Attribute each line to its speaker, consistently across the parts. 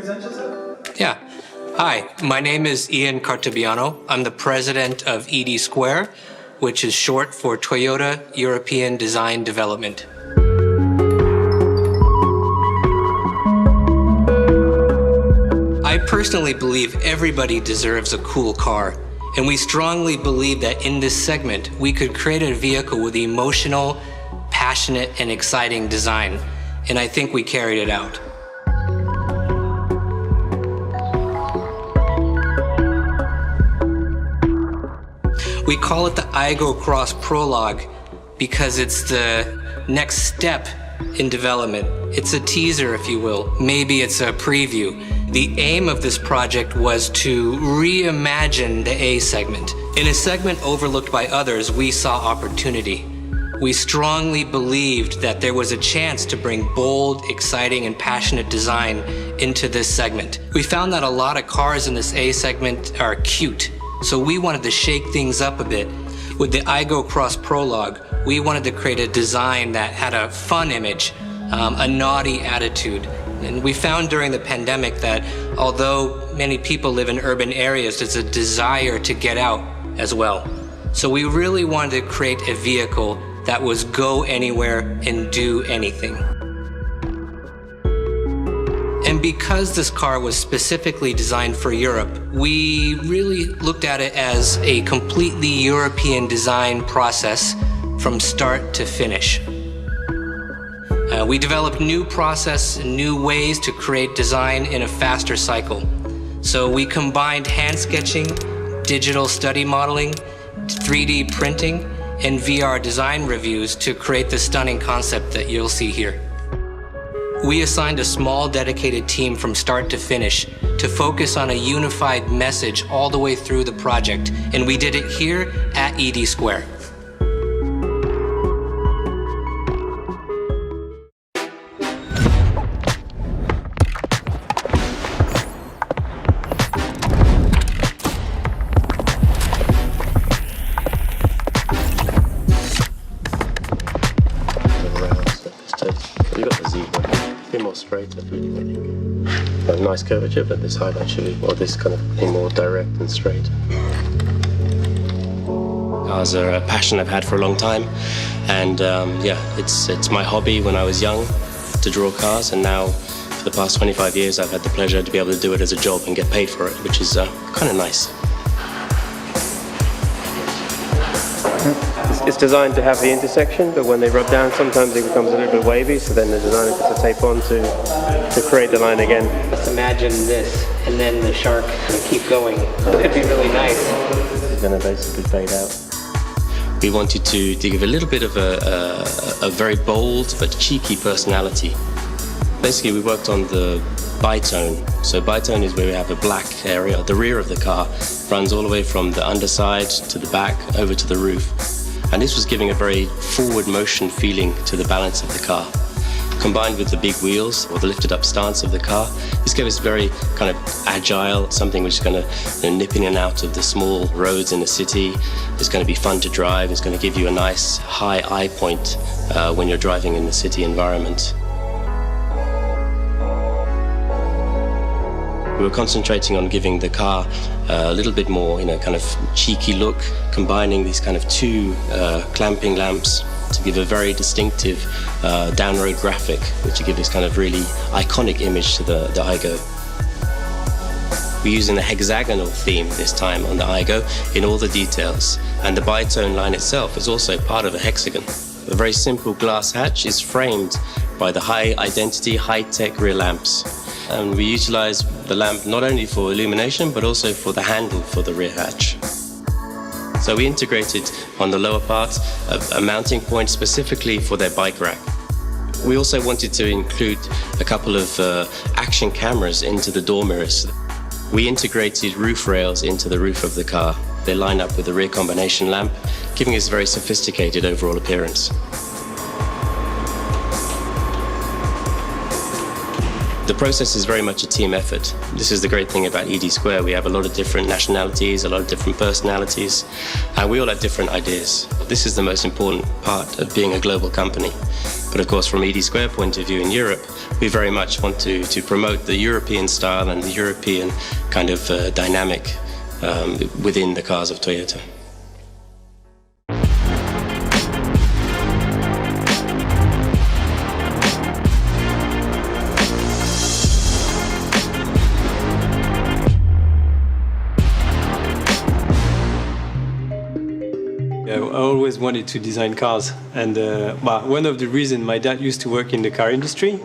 Speaker 1: present yourself?
Speaker 2: Yeah. Hi, my name is Ian Cartabiano. I'm the president of ED Square, which is short for Toyota European Design Development. I personally believe everybody deserves a cool car, and we strongly believe that in this segment, we could create a vehicle with emotional, passionate, and exciting design, and I think we carried it out. We call it the Aygo Cross Prologue because it's the next step in development. It's a teaser, if you will. Maybe it's a preview. The aim of this project was to reimagine the A segment. In a segment overlooked by others, we saw opportunity. We strongly believed that there was a chance to bring bold, exciting, and passionate design into this segment. We found that a lot of cars in this A segment are cute, so we wanted to shake things up a bit. With the Aygo Cross Prologue, we wanted to create a design that had a fun image, a naughty attitude. And we found during the pandemic that although many people live in urban areas, there's a desire to get out as well. So we really wanted to create a vehicle that was go anywhere and do anything. And because this car was specifically designed for Europe, we really looked at it as a completely European design process from start to finish. We developed new process and new ways to create design in a faster cycle. So we combined hand sketching, digital study modeling, 3D printing, and VR design reviews to create the stunning concept that you'll see here. We assigned a small dedicated team from start to finish to focus on a unified message all the way through the project, and we did it here at ED Square.
Speaker 3: You got the zebra, a bit more straight, I think. A nice curvature, but this height actually, or this kind of thing more direct and straight. Cars are a passion I've had for a long time, and yeah, it's my hobby when I was young to draw cars, and now for the past 25 years I've had the pleasure to be able to do it as a job and get paid for it, which is kind of nice. It's designed to have the intersection, but when they rub down, sometimes it becomes a little bit wavy, so then the designer puts a tape on to create the line again.
Speaker 2: Let's imagine this, and then the shark can keep going. It'd be really nice.
Speaker 3: This is going to basically fade out. We wanted to give a little bit of a very bold but cheeky personality. Basically, we worked on the bitone. So bitone is where we have a black area. The rear of the car runs all the way from the underside to the back over to the roof. And this was giving a very forward motion feeling to the balance of the car. Combined with the big wheels or the lifted up stance of the car, this gave us very kind of agile, something which is going to nip in and out of the small roads in the city. It's going to be fun to drive. It's going to give you a nice high eye point when you're driving in the city environment. We were concentrating on giving the car a little bit more, kind of cheeky look, combining these kind of two clamping lamps to give a very distinctive down-road graphic, which to give this kind of really iconic image to the Aygo. We're using a hexagonal theme this time on the Aygo in all the details, and the bitone line itself is also part of a hexagon. The very simple glass hatch is framed by the high-identity, high-tech rear lamps. And we utilize the lamp not only for illumination, but also for the handle for the rear hatch. So we integrated on the lower part a mounting point specifically for their bike rack. We also wanted to include a couple of action cameras into the door mirrors. We integrated roof rails into the roof of the car. They line up with the rear combination lamp, giving us a very sophisticated overall appearance. The process is very much a team effort. This is the great thing about ED Square. We have a lot of different nationalities, a lot of different personalities, and we all have different ideas. This is the most important part of being a global company. But of course, from ED Square point of view in Europe, we very much want to promote the European style and the European kind of dynamic within the cars of Toyota.
Speaker 1: I always wanted to design cars, and one of the reasons, my dad used to work in the car industry,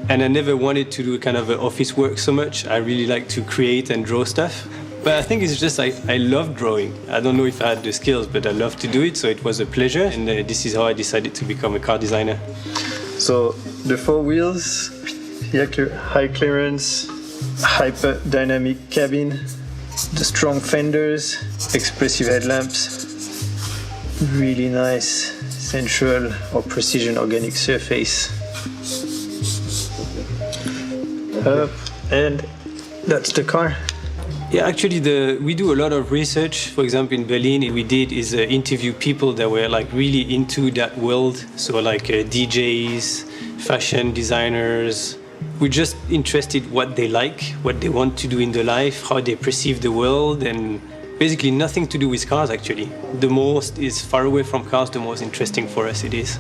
Speaker 1: and I never wanted to do kind of office work so much. I really like to create and draw stuff, but I think it's just I love drawing. I don't know if I had the skills, but I love to do it, so it was a pleasure, and this is how I decided to become a car designer.
Speaker 4: So the four wheels, high clearance, hyper dynamic cabin, the strong fenders, expressive headlamps, really nice central or precision organic surface. And that's the car.
Speaker 1: Yeah, actually, we do a lot of research. For example, in Berlin, we did is interview people that were like really into that world. So like DJs, fashion designers. We're just interested what they like, what they want to do in their life, how they perceive the world, and basically nothing to do with cars, actually. The most is far away from cars, the most interesting for us it is.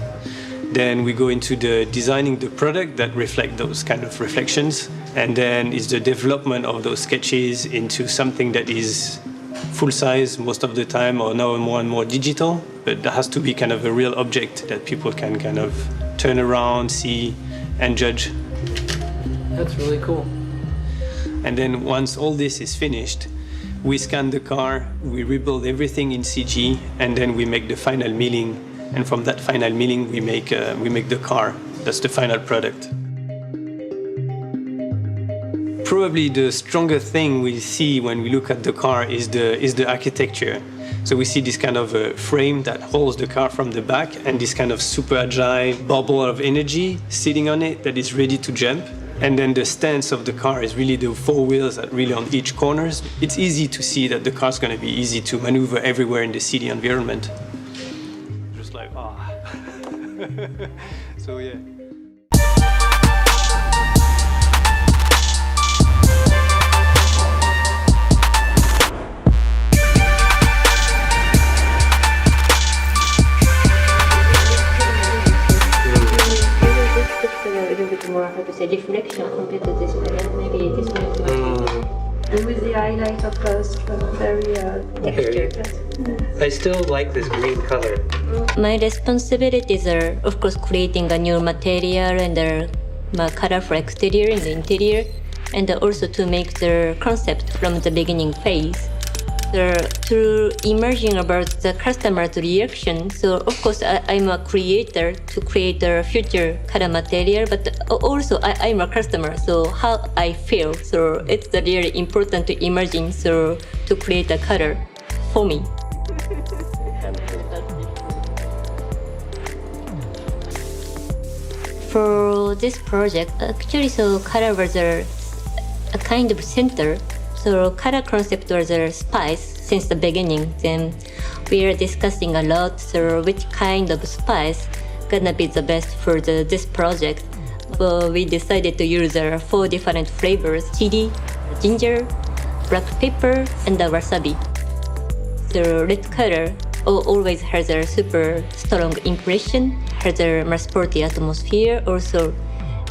Speaker 1: Then we go into the designing the product that reflect those kind of reflections, and then is the development of those sketches into something that is full size most of the time, or now more and more digital, but there has to be kind of a real object that people can kind of turn around, see, and judge.
Speaker 2: That's really cool.
Speaker 1: And then once all this is finished, we scan the car, we rebuild everything in CG, and then we make the final milling. And from that final milling, we make the car. That's the final product. Probably the stronger thing we see when we look at the car is the architecture. So we see this kind of frame that holds the car from the back, and this kind of super agile bubble of energy sitting on it that is ready to jump. And then the stance of the car is really the four wheels that really on each corners. It's easy to see that the car's going to be easy to maneuver everywhere in the city environment. Just like, So yeah.
Speaker 5: A little bit more, how to say, reflection compared to this one. Maybe this one is much
Speaker 6: with the highlight of us, very textured.
Speaker 2: I still like this green color.
Speaker 5: My responsibilities are, of course, creating a new material and the colorful exterior in the interior, and also to make the concept from the beginning phase. To imagine about the customer's reaction. So of course I'm a creator to create the future color material, but also I'm a customer, so how I feel. So it's really important to imagine, so to create a color for me. For this project, actually, so color was a kind of center. So color concept was a spice since the beginning. Then we are discussing a lot, so which kind of spice gonna be the best for this project. But we decided to use 4 different flavors: chili, ginger, black pepper, and the wasabi. The red color always has a super strong impression, has a more sporty atmosphere also,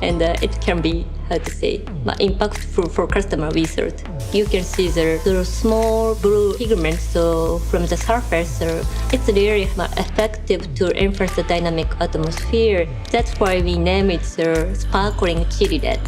Speaker 5: and it can be, how to say, impactful for customer research. You can see the small blue pigments so from the surface. So it's really effective to enhance the dynamic atmosphere. That's why we name it Sparkling Chili Red.